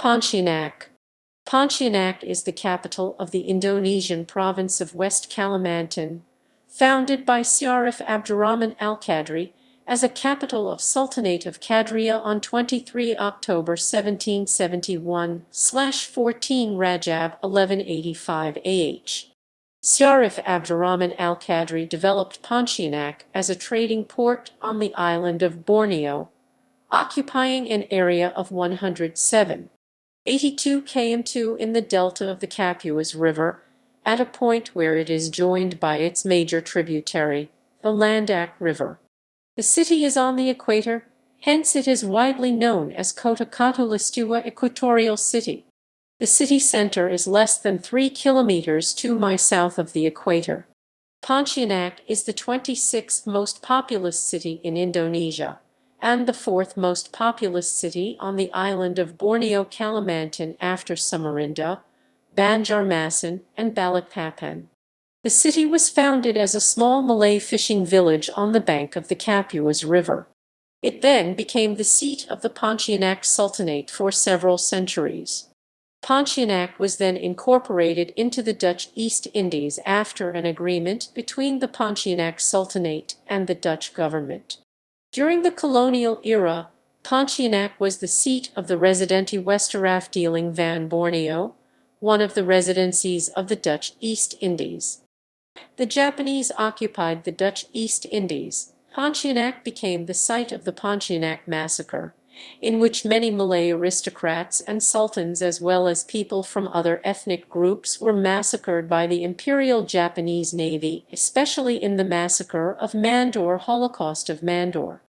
Pontianak. Pontianak is the capital of the Indonesian province of West Kalimantan, founded by Syarif Abdurrahman Alkadrie as a capital of Sultanate of Kadriyah on 23 October 1771/14 Rajab 1185 AH. Syarif Abdurrahman Alkadrie developed Pontianak as a trading port on the island of Borneo, occupying an area of 107.82 km2 in the delta of the Kapuas River, at a point where it is joined by its major tributary, the Landak River. The city is on the equator, hence it is widely known as Kota Khatulistiwa, Equatorial City. The city center is less than 3 kilometers 2 miles south of the equator. Pontianak is the 26th most populous city in Indonesia, and the fourth most populous city on the island of Borneo Kalimantan after Samarinda, Banjarmasin, and Balikpapan. The city was founded as a small Malay fishing village on the bank of the Kapuas River. It then became the seat of the Pontianak Sultanate for several centuries. Pontianak was then incorporated into the Dutch East Indies after an agreement between the Pontianak Sultanate and the Dutch government. During the colonial era, Pontianak was the seat of the Residentie Westerafdeeling van Borneo, one of the residencies of the Dutch East Indies. The Japanese occupied the Dutch East Indies. Pontianak became the site of the Pontianak Massacre, in which many Malay aristocrats and sultans as well as people from other ethnic groups were massacred by the Imperial Japanese Navy, especially in the massacre of Mandor Holocaust of Mandor.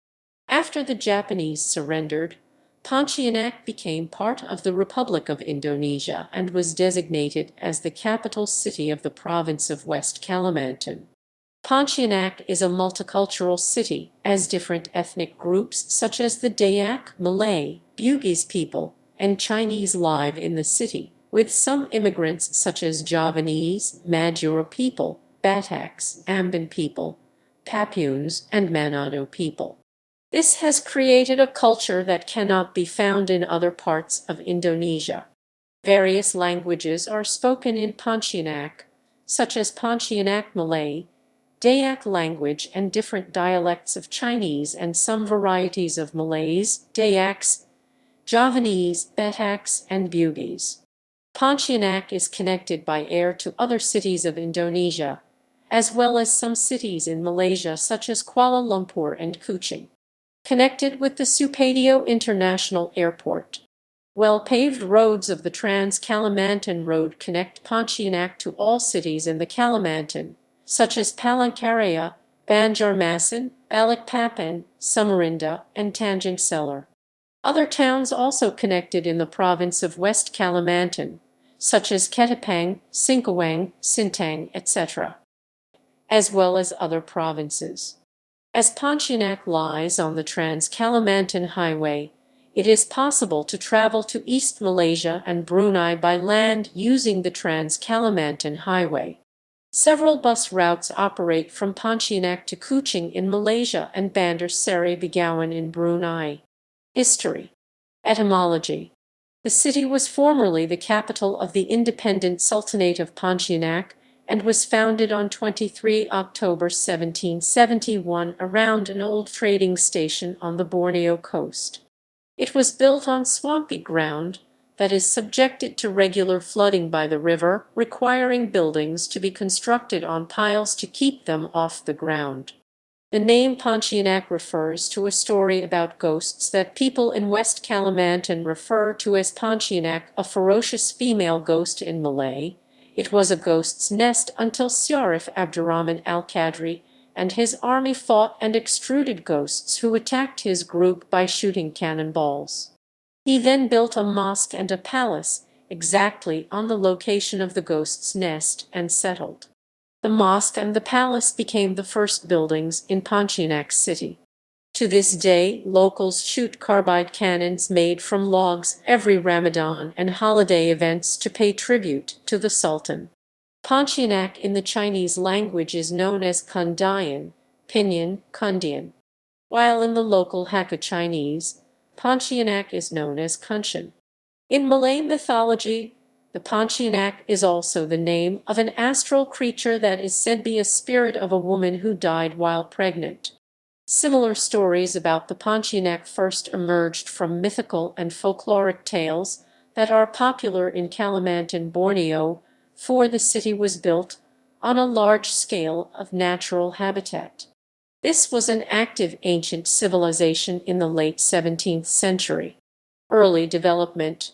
After the Japanese surrendered, Pontianak became part of the Republic of Indonesia and was designated as the capital city of the province of West Kalimantan. Pontianak is a multicultural city, as different ethnic groups such as the Dayak, Malay, Bugis people, and Chinese live in the city, with some immigrants such as Javanese, Madura people, Bataks, Ambon people, Papuans, and Manado people. This has created a culture that cannot be found in other parts of Indonesia. Various languages are spoken in Pontianak, such as Pontianak Malay, Dayak language, and different dialects of Chinese and some varieties of Malays, Dayaks, Javanese, Bataks, and Bugis. Pontianak is connected by air to other cities of Indonesia, as well as some cities in Malaysia such as Kuala Lumpur and Kuching. Connected with the Supadio International Airport. Well-paved roads of the Trans-Kalimantan Road connect Pontianak to all cities in the Kalimantan, such as Palangkaraya, Banjarmasin, Balikpapan, Samarinda, and Tanjung Selar. Other towns also connected in the province of West Kalimantan, such as Ketapang, Singkawang, Sintang, etc., as well as other provinces. As Pontianak lies on the Trans-Kalimantan Highway, it is possible to travel to East Malaysia and Brunei by land using the Trans-Kalimantan Highway. Several bus routes operate from Pontianak to Kuching in Malaysia and Bandar Seri Begawan in Brunei. History. Etymology. The city was formerly the capital of the independent Sultanate of Pontianak, and was founded on 23 October 1771 around an old trading station on the Borneo coast. It was built on swampy ground that is subjected to regular flooding by the river, requiring buildings to be constructed on piles to keep them off the ground. The name Pontianak refers to a story about ghosts that people in West Kalimantan refer to as Pontianak, a ferocious female ghost in Malay. It was a ghost's nest until Syarif Abdurrahman Alkadrie and his army fought and extruded ghosts who attacked his group by shooting cannonballs. He then built a mosque and a palace exactly on the location of the ghost's nest and settled. The mosque and the palace became the first buildings in Pontianak city. To this day, locals shoot carbide cannons made from logs every Ramadan and holiday events to pay tribute to the Sultan. Pontianak in the Chinese language is known as Kundian, Pinyin, Kundian, while in the local Hakka Chinese, Pontianak is known as Kunshan. In Malay mythology, the Pontianak is also the name of an astral creature that is said to be a spirit of a woman who died while pregnant. Similar stories about the Pontianak first emerged from mythical and folkloric tales that are popular in Kalimantan, Borneo, for the city was built on a large scale of natural habitat. This was an active ancient civilization in the late 17th century. Early development.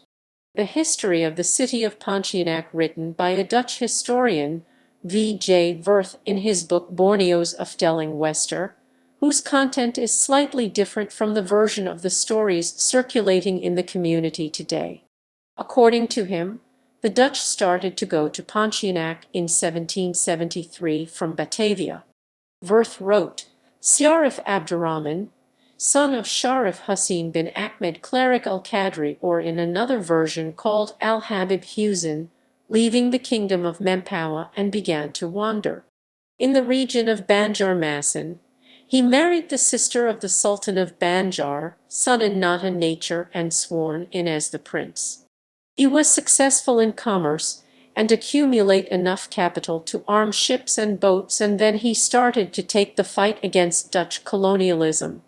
The history of the city of Pontianak, written by a Dutch historian, V.J. Verth, in his book Borneo's Afdeling Wester, whose content is slightly different from the version of the stories circulating in the community today. According to him, the Dutch started to go to Pontianak in 1773 from Batavia. Verth wrote, Syarif Abdurrahman, son of Sharif Hussein bin Ahmed Cleric Alkadrie, or in another version called Al-Habib Husin, leaving the kingdom of Mempawa and began to wander. In the region of Banjarmasin, he married the sister of the Sultan of Banjar, son in Nata nature and sworn in as the prince. He was successful in commerce and accumulate enough capital to arm ships and boats, and then he started to take the fight against Dutch colonialism.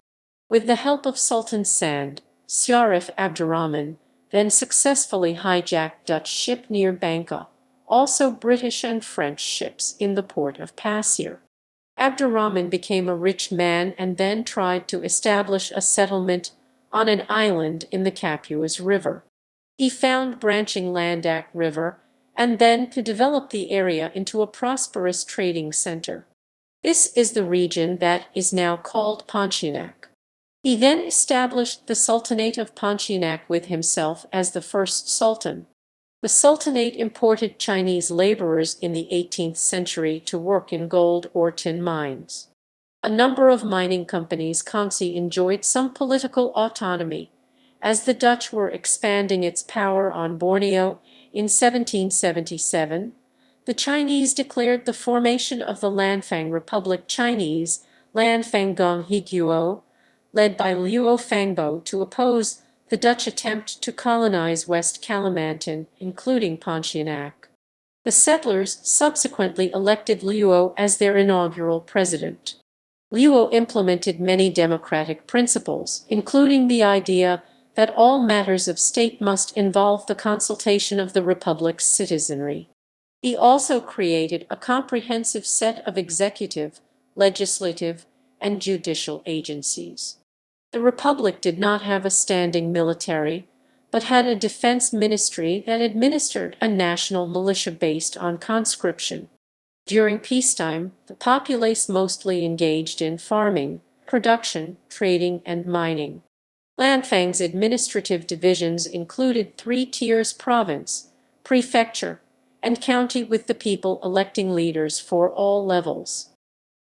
With the help of Sultan Sand, Syarif Abdurrahman then successfully hijacked Dutch ship near Bangka, also British and French ships in the port of Pasir. Abdurrahman became a rich man and then tried to establish a settlement on an island in the Kapuas River. He found branching Landak River and then to develop the area into a prosperous trading center. This is the region that is now called Pontianak. He then established the Sultanate of Pontianak with himself as the first sultan. The Sultanate imported Chinese laborers in the 18th century to work in gold or tin mines. A number of mining companies Kansi enjoyed some political autonomy, as the Dutch were expanding its power on Borneo. In 1777, the Chinese declared the formation of the Lanfang Republic Chinese, Lanfang Gong Higuo, led by Luo Fangbo, to oppose the Dutch attempt to colonize West Kalimantan, including Pontianak. The settlers subsequently elected Luo as their inaugural president. Luo implemented many democratic principles, including the idea that all matters of state must involve the consultation of the republic's citizenry. He also created a comprehensive set of executive, legislative, and judicial agencies. The republic did not have a standing military, but had a defense ministry that administered a national militia based on conscription. During peacetime, the populace mostly engaged in farming, production, trading, and mining. Lanfang's administrative divisions included 3 tiers: province, prefecture, and county, with the people electing leaders for all levels.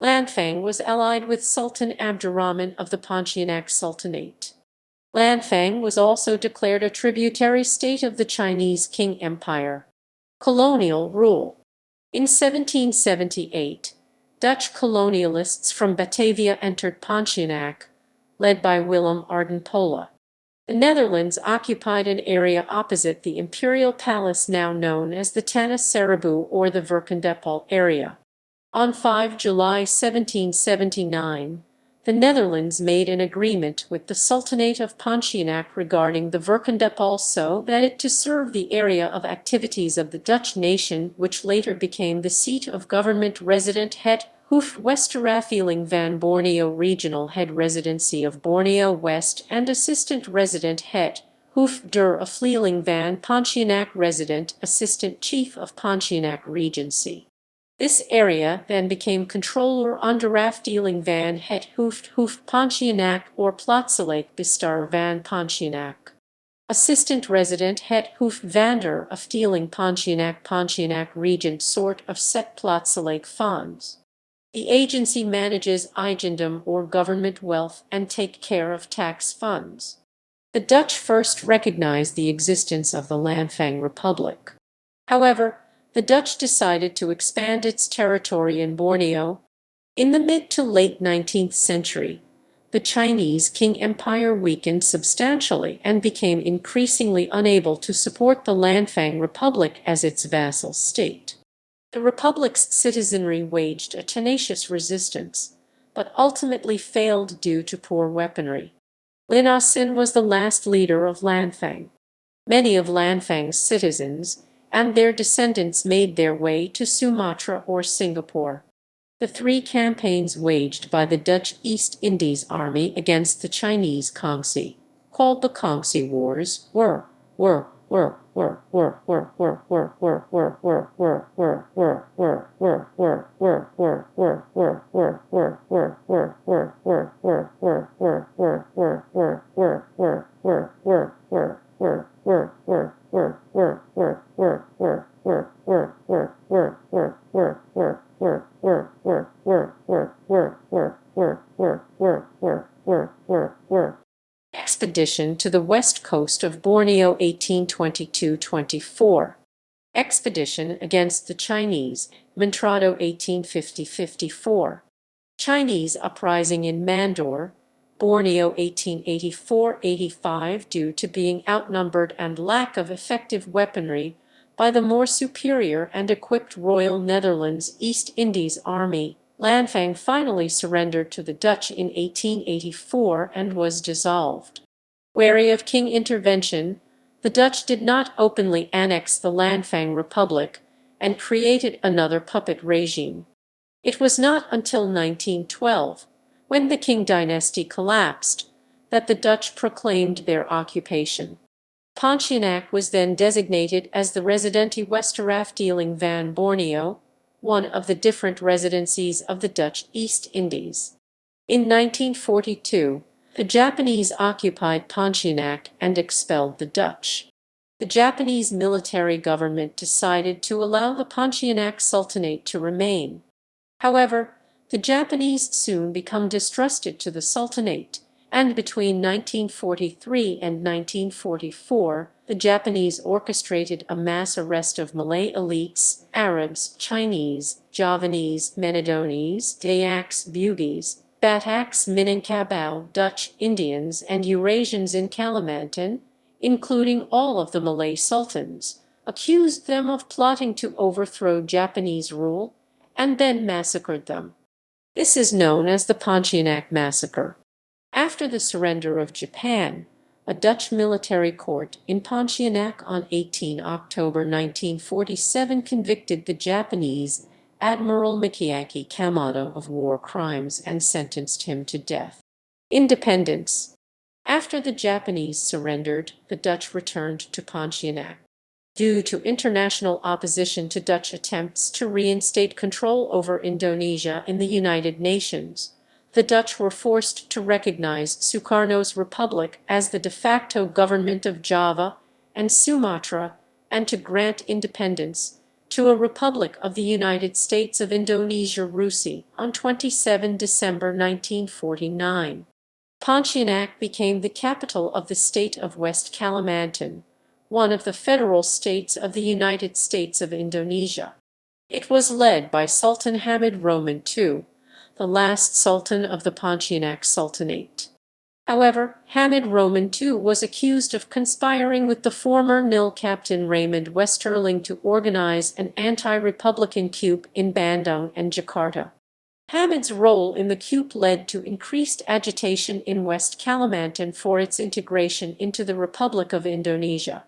Lanfang was allied with Sultan Abdurrahman of the Pontianak Sultanate. Lanfang was also declared a tributary state of the Chinese Qing Empire. Colonial Rule. In 1778, Dutch colonialists from Batavia entered Pontianak, led by Willem Ardenpola. The Netherlands occupied an area opposite the imperial palace now known as the Tanah Seribu or the Verkendepal area. On 5 July 1779, the Netherlands made an agreement with the Sultanate of Pontianak regarding the Verkendepal so that it to serve the area of activities of the Dutch nation, which later became the seat of government. Residentie Westerafdeeling van Borneo, regional head residency of Borneo West, and assistant resident head der Afdeeling van Pontianak, resident assistant chief of Pontianak Regency. This area then became controller onder Afdeeling van het Pontianak or Plaatselijk Bestuur van Pontianak. Assistant resident het van der Afdeeling Pontianak regent sort of set Plaatselijk funds. The agency manages eigendom or government wealth and take care of tax funds. The Dutch first recognized the existence of the Lanfang Republic. However, the Dutch decided to expand its territory in Borneo. In the mid to late 19th century, the Chinese Qing Empire weakened substantially and became increasingly unable to support the Lanfang Republic as its vassal state. The Republic's citizenry waged a tenacious resistance, but ultimately failed due to poor weaponry. Lin Ah-sin was the last leader of Lanfang. Many of Lanfang's citizens and their descendants made their way to Sumatra or Singapore. The three campaigns waged by the Dutch East Indies Army against the Chinese Kangxi, called the Kangxi Wars, were Expedition to the west coast of Borneo 1822–24. Expedition against the Chinese, Montrado 1850–54. Chinese uprising in Mandor, Borneo 1884–85 due to being outnumbered and lack of effective weaponry by the more superior and equipped Royal Netherlands East Indies Army. Lanfang finally surrendered to the Dutch in 1884 and was dissolved. Wary of Qing intervention, the Dutch did not openly annex the Lanfang Republic and created another puppet regime. It was not until 1912, when the Qing dynasty collapsed, that the Dutch proclaimed their occupation. Pontianak was then designated as the Residentie Westerafdeeling van Borneo, one of the different residencies of the Dutch East Indies. In 1942, the Japanese occupied Pontianak and expelled the Dutch. The Japanese military government decided to allow the Pontianak Sultanate to remain. However, the Japanese soon became distrusted to the Sultanate, and between 1943 and 1944, the Japanese orchestrated a mass arrest of Malay elites, Arabs, Chinese, Javanese, Menonese, Dayaks, Bugis, Bataks, Minangkabau, Dutch, Indians, and Eurasians in Kalimantan, including all of the Malay sultans, accused them of plotting to overthrow Japanese rule, and then massacred them. This is known as the Pontianak Massacre. After the surrender of Japan, a Dutch military court in Pontianak on 18 October 1947 convicted the Japanese Admiral Mikiaki Kamado of war crimes and sentenced him to death. Independence. After the Japanese surrendered, the Dutch returned to Pontianak. Due to international opposition to Dutch attempts to reinstate control over Indonesia in the United Nations, the Dutch were forced to recognize Sukarno's republic as the de facto government of Java and Sumatra and to grant independence to a Republic of the United States of Indonesia RUSI on 27 December 1949. Pontianak became the capital of the state of West Kalimantan, one of the federal states of the United States of Indonesia. It was led by Sultan Hamid Roman II, the last sultan of the Pontianak Sultanate. However, Hamid Roman II was accused of conspiring with the former NIL captain Raymond Westerling to organize an anti-republican coup in Bandung and Jakarta. Hamid's role in the coup led to increased agitation in West Kalimantan for its integration into the Republic of Indonesia.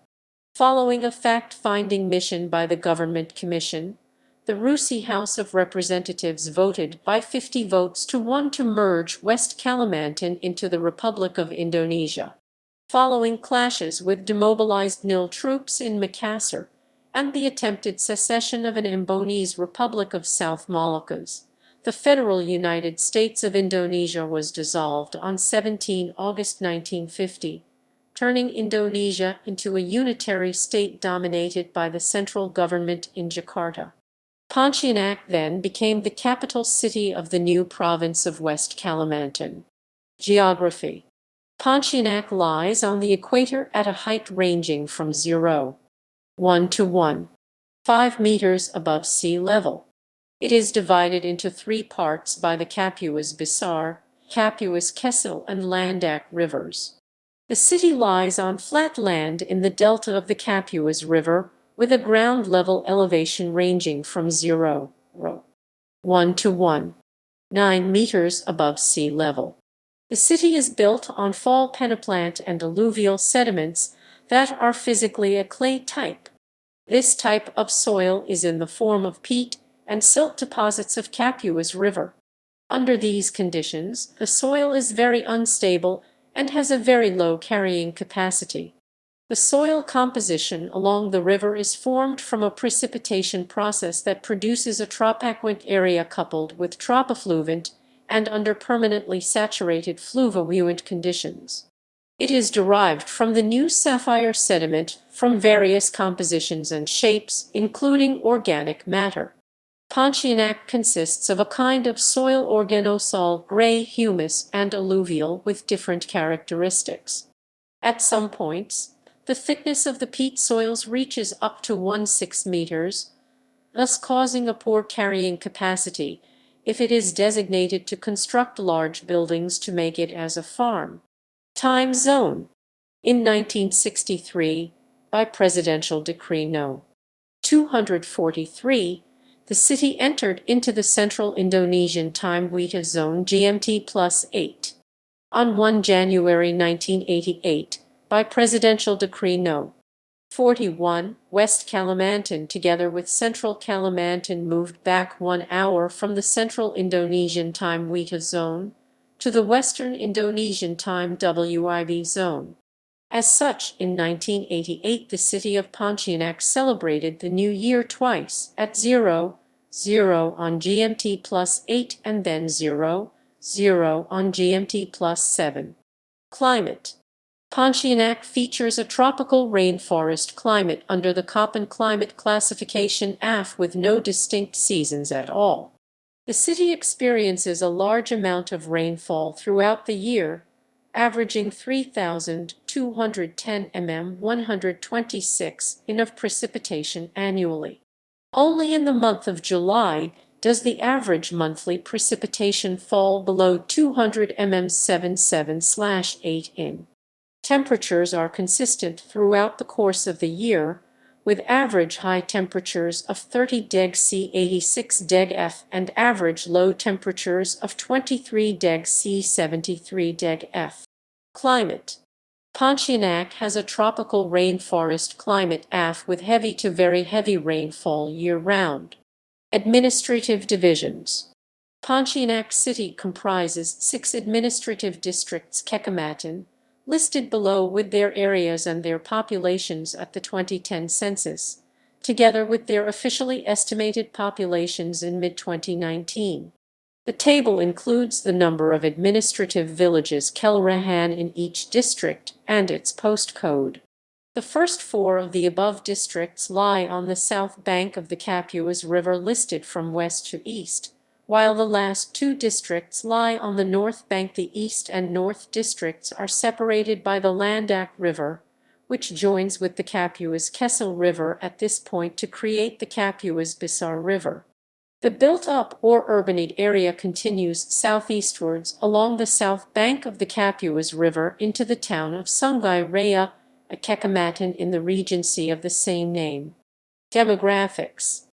Following a fact-finding mission by the Government Commission, the RUSI House of Representatives voted by 50 votes to 1 to merge West Kalimantan into the Republic of Indonesia. Following clashes with demobilized NIL troops in Makassar and the attempted secession of an Ambonese Republic of South Moluccas, the federal United States of Indonesia was dissolved on 17 August 1950, turning Indonesia into a unitary state dominated by the central government in Jakarta. Pontianak then became the capital city of the new province of West Kalimantan. Geography. Pontianak lies on the equator at a height ranging from 0.1 to 1.5 meters above sea level. It is divided into three parts by the Kapuas Besar, Kapuas Kessel, and Landak rivers. The city lies on flat land in the delta of the Kapuas River, with a ground level elevation ranging from 0.1 to 1.9 meters above sea level. The city is built on fall peneplain and alluvial sediments that are physically a clay type. This type of soil is in the form of peat and silt deposits of Kapuas River. Under these conditions, the soil is very unstable and has a very low carrying capacity. The soil composition along the river is formed from a precipitation process that produces a tropaquant area coupled with tropafluvient and under permanently saturated fluviuant conditions. It is derived from the new sapphire sediment from various compositions and shapes, including organic matter. Pontianak consists of a kind of soil organosol, gray humus, and alluvial with different characteristics. At some points, the thickness of the peat soils reaches up to 1/6 meters, thus causing a poor carrying capacity if it is designated to construct large buildings to make it as a farm. Time zone. In 1963, by Presidential Decree No. 243, the city entered into the Central Indonesian Time Wita Zone GMT+8. On 1 January 1988, by Presidential Decree No. 41, West Kalimantan together with Central Kalimantan moved back 1 hour from the Central Indonesian Time Wita Zone to the Western Indonesian Time WIB Zone. As such, in 1988 the city of Pontianak celebrated the new year twice, at 00 on GMT+8 and then 00 on GMT+7. Climate. Pontianak features a tropical rainforest climate under the Köppen climate classification AF with no distinct seasons at all. The city experiences a large amount of rainfall throughout the year, averaging 3,210 mm 126 in of precipitation annually. Only in the month of July does the average monthly precipitation fall below 200 mm 77/8 in. Temperatures are consistent throughout the course of the year, with average high temperatures of 30 deg C 86 deg F and average low temperatures of 23 deg C 73 deg F. Climate. Pontianak has a tropical rainforest climate AF with heavy to very heavy rainfall year-round. Administrative divisions. Pontianak City comprises 6 administrative districts Kecamatan, listed below with their areas and their populations at the 2010 census, together with their officially estimated populations in mid-2019. The table includes the number of administrative villages Kelurahan in each district and its postcode. The first 4 of the above districts lie on the south bank of the Kapuas River listed from west to east, while the last 2 districts lie on the north bank. The east and north districts are separated by the Landak River, which joins with the Kapuas Kessel River at this point to create the Kapuas Besar River. The built-up or urbanate area continues southeastwards along the south bank of the Kapuas River into the town of Sungai Raya, a Kecamatan in the regency of the same name. Demographics.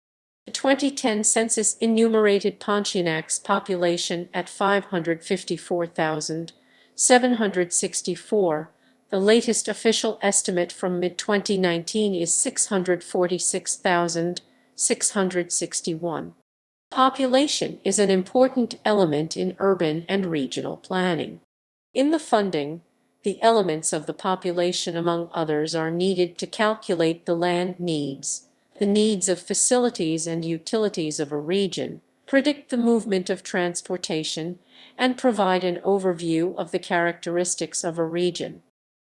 The 2010 census enumerated Pontianak's population at 554,764. The latest official estimate from mid-2019 is 646,661. Population is an important element in urban and regional planning. In the funding, the elements of the population, among others, are needed to calculate the land needs, the needs of facilities and utilities of a region, predict the movement of transportation, and provide an overview of the characteristics of a region.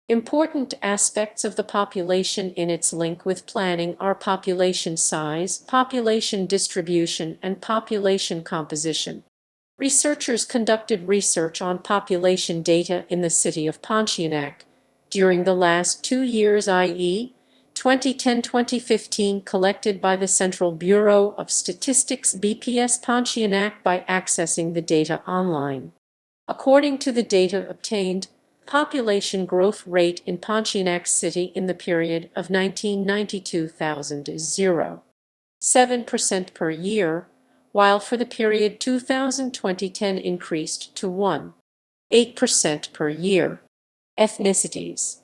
Important aspects of the population in its link with planning are population size, population distribution, and population composition. Researchers conducted research on population data in the city of Pontianak during the last 2 years, i.e., 2010-2015, collected by the Central Bureau of Statistics BPS Pontianak by accessing the data online. According to the data obtained, population growth rate in Pontianak City in the period of 1992,000 is 0.7% per year, while for the period 2000-2010 increased to 1.8% per year. Ethnicities.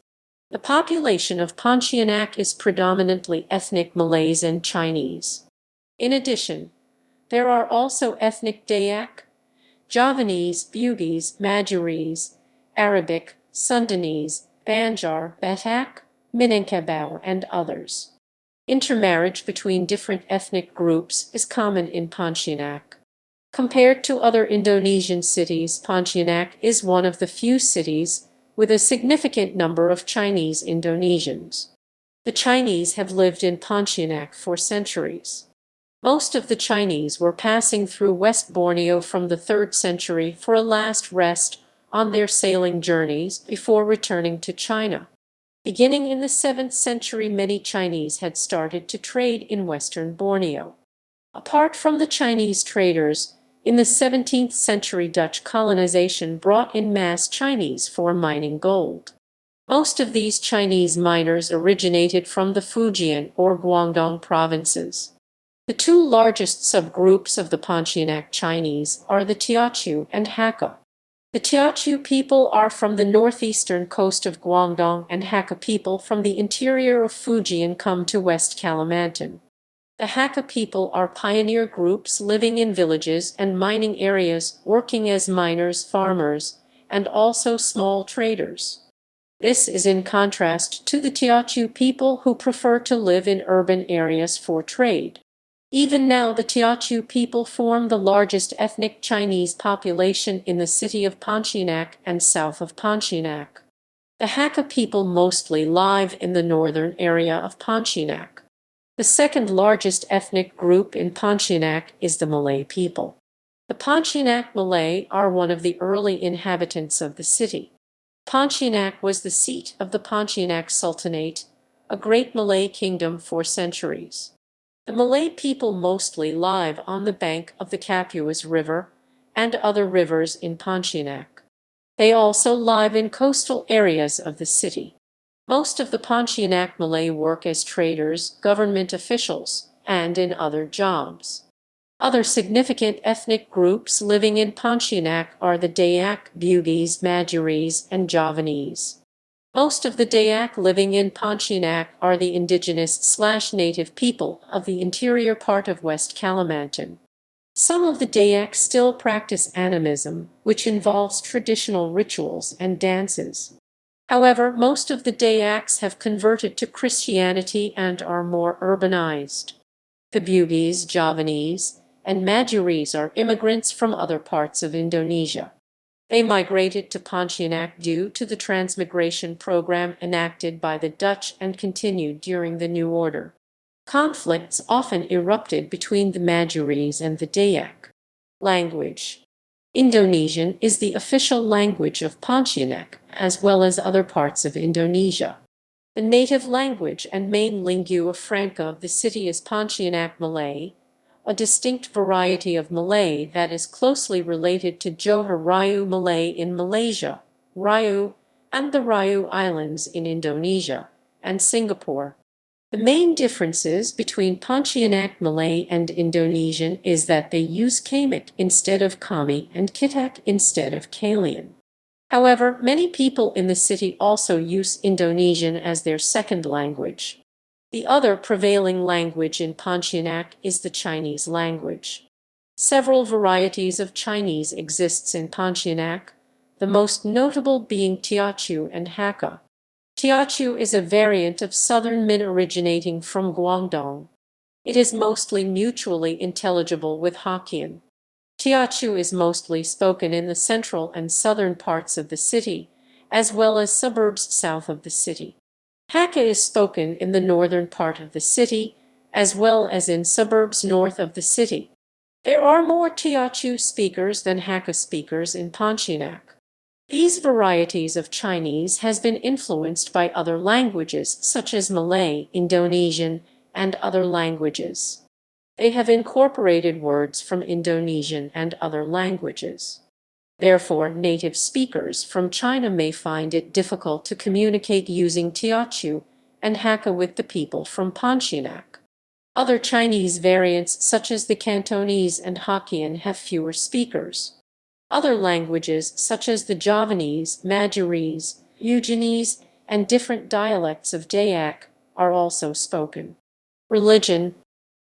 The population of Pontianak is predominantly ethnic Malays and Chinese. In addition, there are also ethnic Dayak, Javanese, Bugis, Madurese, Arabic, Sundanese, Banjar, Batak, Minangkabau, and others. Intermarriage between different ethnic groups is common in Pontianak. Compared to other Indonesian cities, Pontianak is one of the few cities with a significant number of Chinese Indonesians. The Chinese have lived in Pontianak for centuries. Most of the Chinese were passing through West Borneo from the 3rd century for a last rest on their sailing journeys before returning to China. Beginning in the 7th century, many Chinese had started to trade in western Borneo. Apart from the Chinese traders, in the 17th century Dutch colonization brought in mass Chinese for mining gold. Most of these Chinese miners originated from the Fujian or Guangdong provinces. The two largest subgroups of the Pontianak Chinese are the Teochew and Hakka. The Teochew people are from the northeastern coast of Guangdong, and Hakka people from the interior of Fujian come to West Kalimantan. The Hakka people are pioneer groups living in villages and mining areas, working as miners, farmers, and also small traders. This is in contrast to the Teochew people who prefer to live in urban areas for trade. Even now, the Teochew people form the largest ethnic Chinese population in the city of Pontianak and south of Pontianak. The Hakka people mostly live in the northern area of Pontianak. The second largest ethnic group in Pontianak is the Malay people. The Pontianak Malay are one of the early inhabitants of the city. Pontianak was the seat of the Pontianak Sultanate, a great Malay kingdom for centuries. The Malay people mostly live on the bank of the Kapuas River and other rivers in Pontianak. They also live in coastal areas of the city. Most of the Pontianak Malay work as traders, government officials, and in other jobs. Other significant ethnic groups living in Pontianak are the Dayak, Bugis, Madurese, and Javanese. Most of the Dayak living in Pontianak are the indigenous/native people of the interior part of West Kalimantan. Some of the Dayak still practice animism, which involves traditional rituals and dances. However, most of the Dayaks have converted to Christianity and are more urbanized. The Bugis, Javanese, and Madurese are immigrants from other parts of Indonesia. They migrated to Pontianak due to the transmigration program enacted by the Dutch and continued during the New Order. Conflicts often erupted between the Madurese and the Dayak. Language. Indonesian is the official language of Pontianak, as well as other parts of Indonesia. The native language and main lingua franca of the city is Pontianak Malay, a distinct variety of Malay that is closely related to Johor Rayu Malay in Malaysia, Rayu, and the Rayu Islands in Indonesia, and Singapore. The main differences between Pontianak Malay and Indonesian is that they use Kamik instead of Kami and Kitak instead of Kalian. However, many people in the city also use Indonesian as their second language. The other prevailing language in Pontianak is the Chinese language. Several varieties of Chinese exists in Pontianak, the most notable being Teochew and Hakka. Teochew is a variant of Southern Min originating from Guangdong. It is mostly mutually intelligible with Hokkien. Teochew is mostly spoken in the central and southern parts of the city, as well as suburbs south of the city. Hakka is spoken in the northern part of the city, as well as in suburbs north of the city. There are more Teochew speakers than Hakka speakers in Pontianak. These varieties of Chinese has been influenced by other languages such as Malay, Indonesian, and other languages. They have incorporated words from Indonesian and other languages. Therefore, native speakers from China may find it difficult to communicate using Teochew and Hakka with the people from Pontianak. Other Chinese variants such as the Cantonese and Hokkien have fewer speakers. Other languages such as the Javanese, Madurese, Eugenese, and different dialects of Dayak are also spoken. Religion.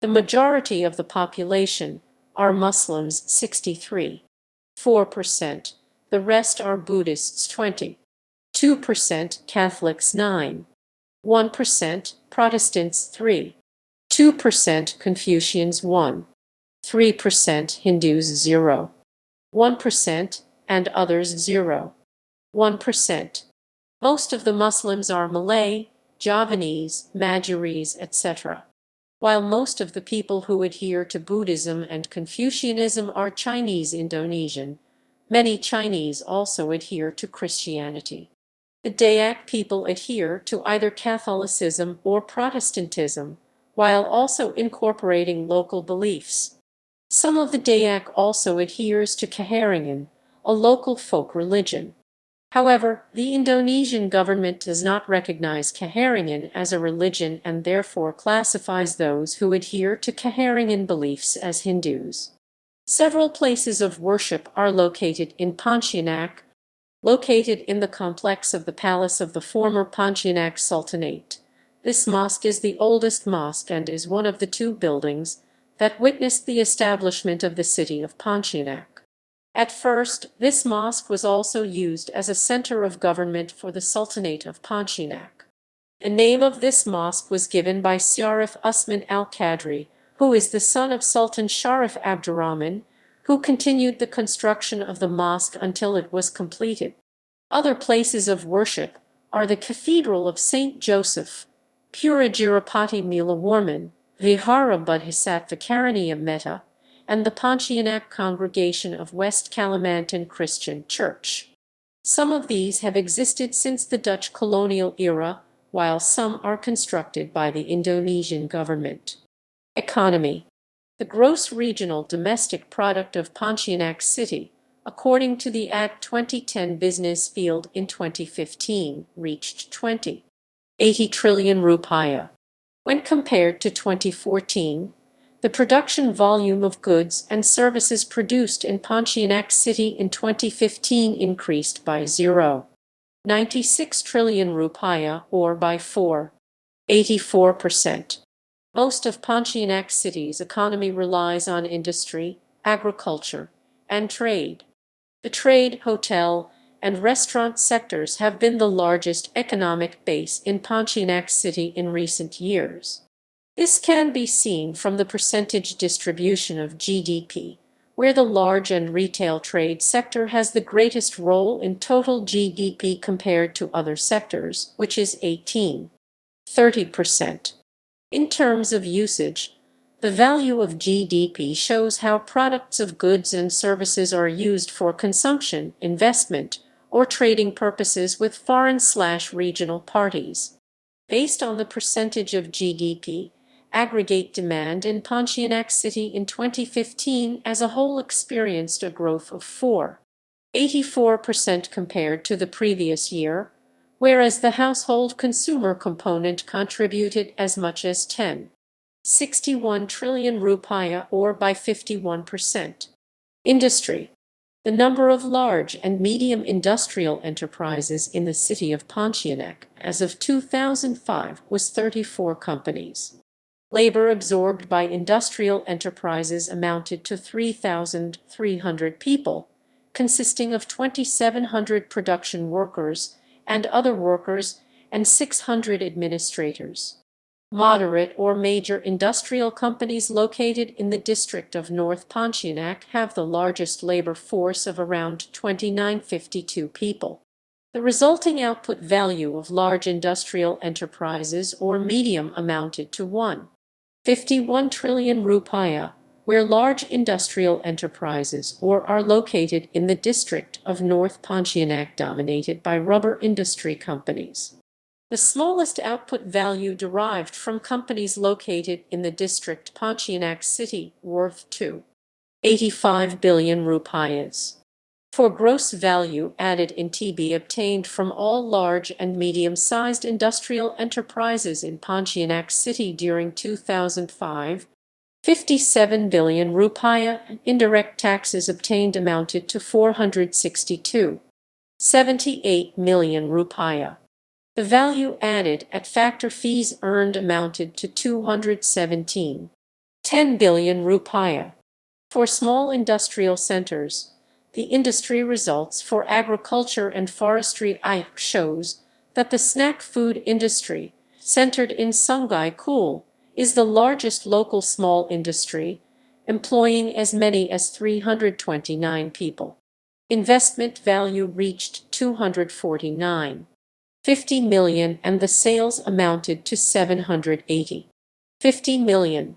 The majority of the population are Muslims 63.4%. The rest are Buddhists 20.2%, Catholics 9.1%, Protestants 3.2%, Confucians 1.3%, Hindus 0.1%, and others 0.1%. Most of the Muslims are Malay, Javanese, Madurese, etc. While most of the people who adhere to Buddhism and Confucianism are Chinese Indonesian, many Chinese also adhere to Christianity. The Dayak people adhere to either Catholicism or Protestantism, while also incorporating local beliefs. Some of the Dayak also adheres to Kaharingan, a local folk religion. However, the Indonesian government does not recognize Kaharingan as a religion and therefore classifies those who adhere to Kaharingan beliefs as Hindus. Several places of worship are located in Pontianak, located in the complex of the palace of the former Pontianak Sultanate. This mosque is the oldest mosque and is one of the two buildings that witnessed the establishment of the city of Pontianak. At first, this mosque was also used as a center of government for the Sultanate of Pontianak. The name of this mosque was given by Syarif Abdurrahman Alkadrie, who is the son of Sultan Syarif Abdurrahman, who continued the construction of the mosque until it was completed. Other places of worship are the Cathedral of St. Joseph, Purajirapati Milawarman, Vihara Buddhisat Vikaraniya Metta, and the Pontianak Congregation of West Kalimantan Christian Church. Some of these have existed since the Dutch colonial era, while some are constructed by the Indonesian government. Economy. The gross regional domestic product of Pontianak City, according to the Act 2010 Business Field in 2015, reached 20.80 trillion rupiah. When compared to 2014, the production volume of goods and services produced in Pontianak City in 2015 increased by 0.96 trillion rupiah or by 4.84%. Most of Pontianak City's economy relies on industry, agriculture, and trade. The trade, hotel, and restaurant sectors have been the largest economic base in Pontianak City in recent years. This can be seen from the percentage distribution of GDP, where the large and retail trade sector has the greatest role in total GDP compared to other sectors, which is 18.30%. In terms of usage, the value of GDP shows how products of goods and services are used for consumption, investment, or trading purposes with foreign/regional parties. Based on the percentage of GDP, aggregate demand in Pontianak City in 2015 as a whole experienced a growth of 4.84% compared to the previous year, whereas the household consumer component contributed as much as 10.61 trillion rupiah or by 51%. Industry. The number of large and medium industrial enterprises in the city of Pontianak as of 2005 was 34 companies. Labor absorbed by industrial enterprises amounted to 3,300 people, consisting of 2,700 production workers and other workers and 600 administrators. Moderate or major industrial companies located in the district of North Pontianak have the largest labor force of around 2,952 people. The resulting output value of large industrial enterprises or medium amounted to 1.51 trillion rupiah, where large industrial enterprises or are located in the district of North Pontianak dominated by rubber industry companies. The smallest output value derived from companies located in the district Pontianak City, worth 2.85 billion rupiahs. For gross value added in TB obtained from all large and medium-sized industrial enterprises in Pontianak City during 2005, 57 billion rupiah. Indirect taxes obtained amounted to 462.78 million rupiah. The value added at factor fees earned amounted to 217.10 billion rupiah. For small industrial centers, the industry results for agriculture and forestry shows that the snack food industry, centered in Sungai Kul, is the largest local small industry, employing as many as 329 people. Investment value reached 249.50 million and the sales amounted to 780.50 million.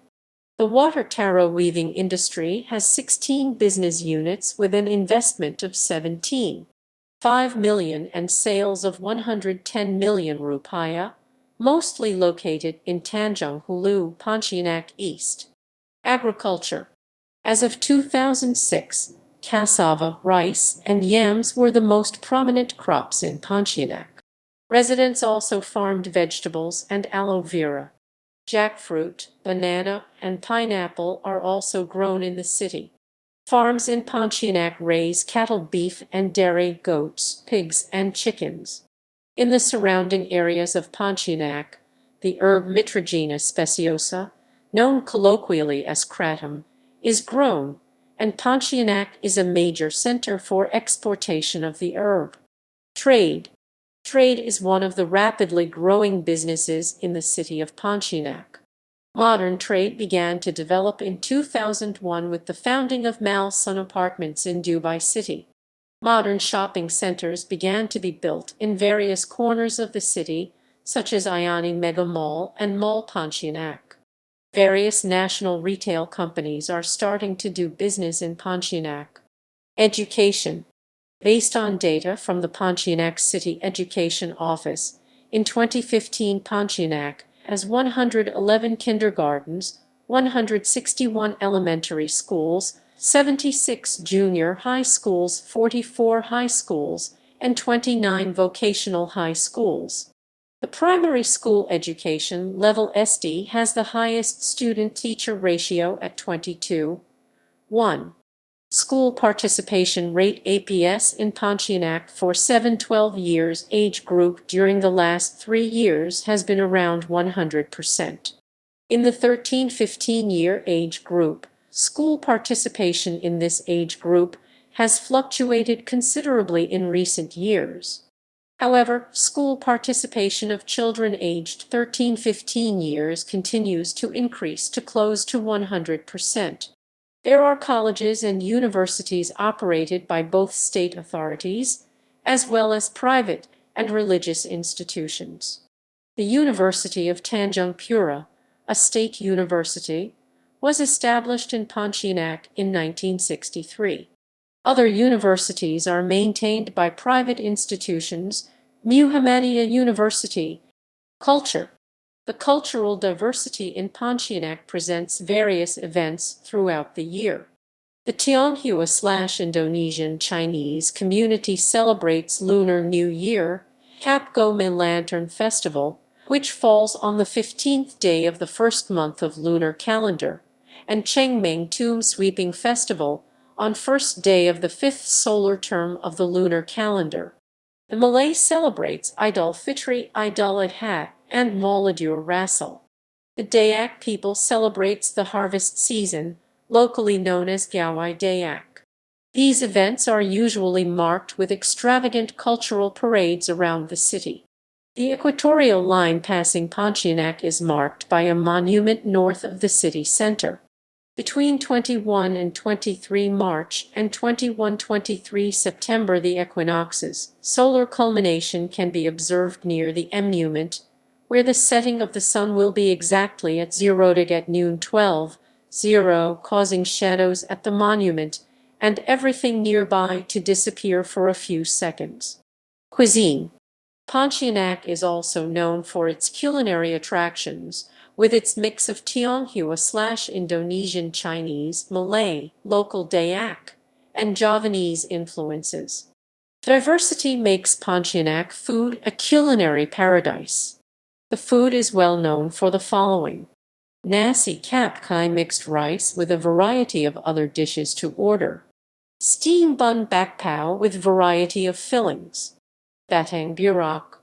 The water taro weaving industry has 16 business units with an investment of 17.5 million and sales of 110 million rupiah, mostly located in Tanjung Hulu, Pontianak East. Agriculture. As of 2006, cassava, rice, and yams were the most prominent crops in Pontianak. Residents also farmed vegetables and aloe vera. Jackfruit, banana, and pineapple are also grown in the city. Farms in Pontianak raise cattle, beef and dairy, goats, pigs, and chickens. In the surrounding areas of Pontianak, the herb Mitragina speciosa, known colloquially as kratom, is grown, and Pontianak is a major center for exportation of the herb. Trade. Trade is one of the rapidly growing businesses in the city of Pontianak. Modern trade began to develop in 2001 with the founding of Mal Sun Apartments in Dubai City. Modern shopping centers began to be built in various corners of the city, such as Ayani Mega Mall and Mall Pontianak. Various national retail companies are starting to do business in Pontianak. Education. Based on data from the Pontianak City Education Office, in 2015 Pontianak has 111 kindergartens, 161 elementary schools, 76 junior high schools, 44 high schools, and 29 vocational high schools. The primary school education level SD has the highest student-teacher ratio at 22:1. School participation rate APS in Pontianak for 7-12 years age group during the last 3 years has been around 100%. In the 13-15 year age group, school participation in this age group has fluctuated considerably in recent years. However, school participation of children aged 13-15 years continues to increase to close to 100%. There are colleges and universities operated by both state authorities, as well as private and religious institutions. The University of Tanjung Pura, a state university, was established in Pontianak in 1963. Other universities are maintained by private institutions, Muhammadiyah University. Culture. The cultural diversity in Pontianak presents various events throughout the year. The Tionghoa/Indonesian Chinese community celebrates Lunar New Year, Cap Gome Lantern Festival, which falls on the 15th day of the first month of lunar calendar, and Cheng Meng Tomb Sweeping Festival, on first day of the fifth solar term of the lunar calendar. The Malay celebrates Idul Fitri, Idul Adha, and Maulidur Rasul. The Dayak people celebrates the harvest season, locally known as Gawai Dayak. These events are usually marked with extravagant cultural parades around the city. The equatorial line passing Pontianak is marked by a monument north of the city center. Between 21 and 23 March and 21-23 September, the equinoxes, solar culmination, can be observed near the monument, where the setting of the sun will be exactly at 0 at noon 12:00, causing shadows at the monument and everything nearby to disappear for a few seconds. Cuisine. Pontianak is also known for its culinary attractions, with its mix of Tionghoa/Indonesian Chinese, Malay, local Dayak, and Javanese influences. Diversity makes Pontianak food a culinary paradise. The food is well known for the following: nasi kapkai mixed rice with a variety of other dishes to order, steam bun bakpao with variety of fillings, batang burak,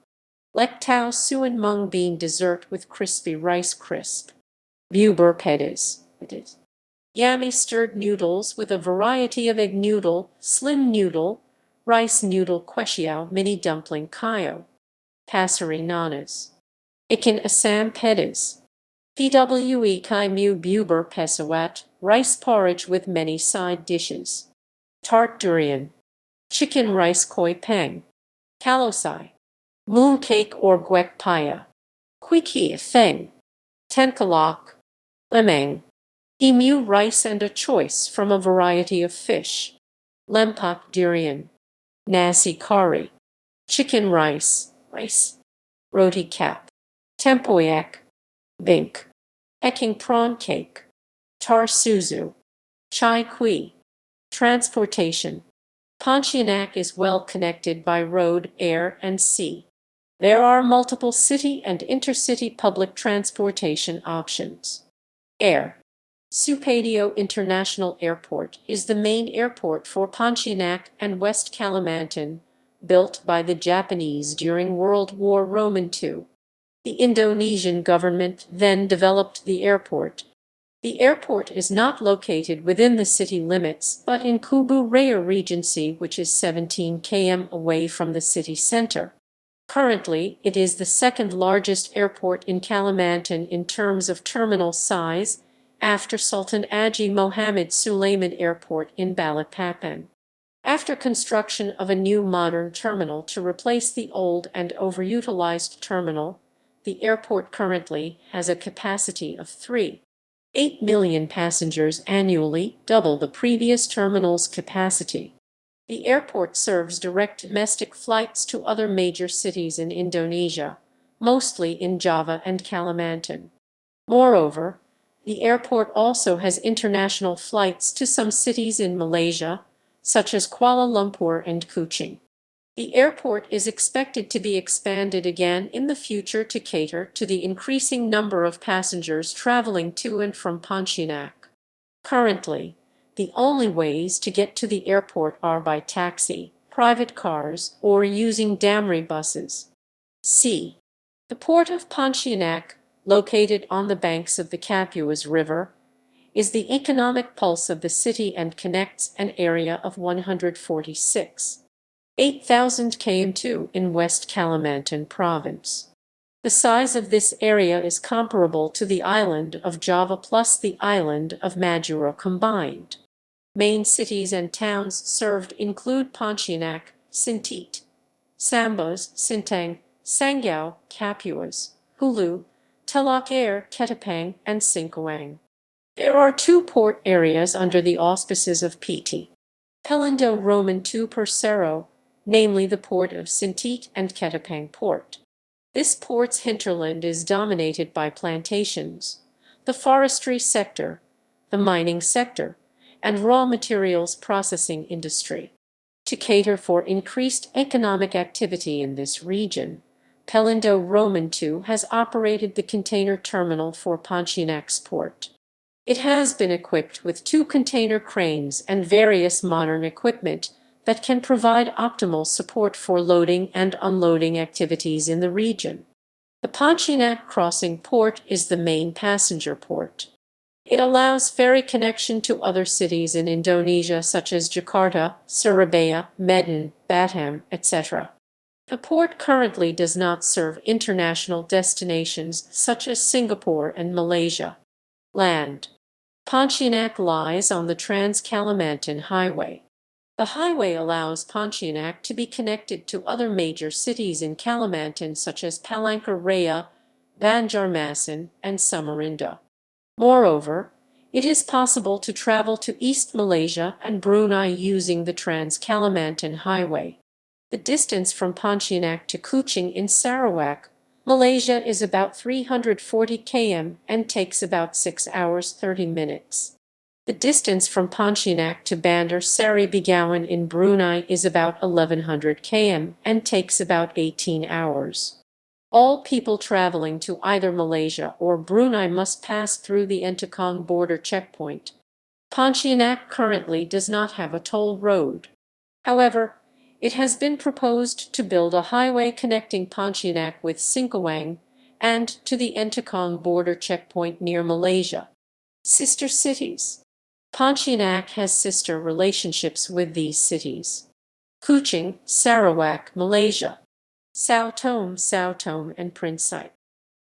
lek tau suan mung bean dessert with crispy rice crisp, bubur pedis, yummy stirred noodles with a variety of egg noodle, slim noodle, rice noodle kwesiao mini dumpling kayo, pasari nanas, ikan asam pedis, pwe kai mu bubur pesawat, rice porridge with many side dishes, tart durian, chicken rice koi peng, kalosai, moon cake or guek paya, quiki feng, tenkalak, lemang, emu rice and a choice from a variety of fish, lempak durian, nasi kari, chicken rice, roti cap, tempoyak, bink, Peking prawn cake, tar suzu, chai kui. Transportation. Pontianak is well connected by road, air, and sea. There are multiple city and intercity public transportation options. Air. Supadio International Airport is the main airport for Pontianak and West Kalimantan, built by the Japanese during World War II. The Indonesian government then developed the airport. The airport is not located within the city limits, but in Kubu Raya Regency, which is 17 km away from the city center. Currently, it is the second largest airport in Kalimantan in terms of terminal size, after Sultan Haji Mohammed Sulaiman Airport in Balikpapan. After construction of a new modern terminal to replace the old and overutilized terminal, the airport currently has a capacity of 3.8 million passengers annually, double the previous terminal's capacity. The airport serves direct domestic flights to other major cities in Indonesia, mostly in Java and Kalimantan. Moreover, the airport also has international flights to some cities in Malaysia, such as Kuala Lumpur and Kuching. The airport is expected to be expanded again in the future to cater to the increasing number of passengers traveling to and from Pontianak. Currently, the only ways to get to the airport are by taxi, private cars, or using Damri buses. C. The port of Pontianak, located on the banks of the Kapuas River, is the economic pulse of the city and connects an area of 146,800 km2 in West Kalimantan province. The size of this area is comparable to the island of Java plus the island of Madura combined. Main cities and towns served include Pontianak, Sintit, Sambas, Sintang, Sanggau, Kapuas, Hulu, Teluk Air, Ketapang, and Singkawang. There are two port areas under the auspices of PT. Pelindo Roman II per Cerro, namely the port of Sintit and Ketapang Port. This port's hinterland is dominated by plantations, the forestry sector, the mining sector, and raw materials processing industry. To cater for increased economic activity in this region, Pelindo Roman II has operated the container terminal for Pontianak's port. It has been equipped with 2 container cranes and various modern equipment that can provide optimal support for loading and unloading activities in the region. The Pontianak Crossing Port is the main passenger port. It allows ferry connection to other cities in Indonesia such as Jakarta, Surabaya, Medan, Batam, etc. The port currently does not serve international destinations such as Singapore and Malaysia. Land. Pontianak lies on the Trans-Kalimantan Highway. The highway allows Pontianak to be connected to other major cities in Kalimantan such as Palangkaraya, Banjarmasin, and Samarinda. Moreover, it is possible to travel to East Malaysia and Brunei using the Trans-Kalimantan Highway. The distance from Pontianak to Kuching in Sarawak, Malaysia is about 340 km and takes about 6 hours 30 minutes. The distance from Pontianak to Bandar Seri Begawan in Brunei is about 1100 km and takes about 18 hours. All people traveling to either Malaysia or Brunei must pass through the Entokong border checkpoint. Pontianak currently does not have a toll road. However, it has been proposed to build a highway connecting Pontianak with Singkawang and to the Entokong border checkpoint near Malaysia. Sister cities. Pontianak has sister relationships with these cities: Kuching, Sarawak, Malaysia; Sao Tome, and Prinsip.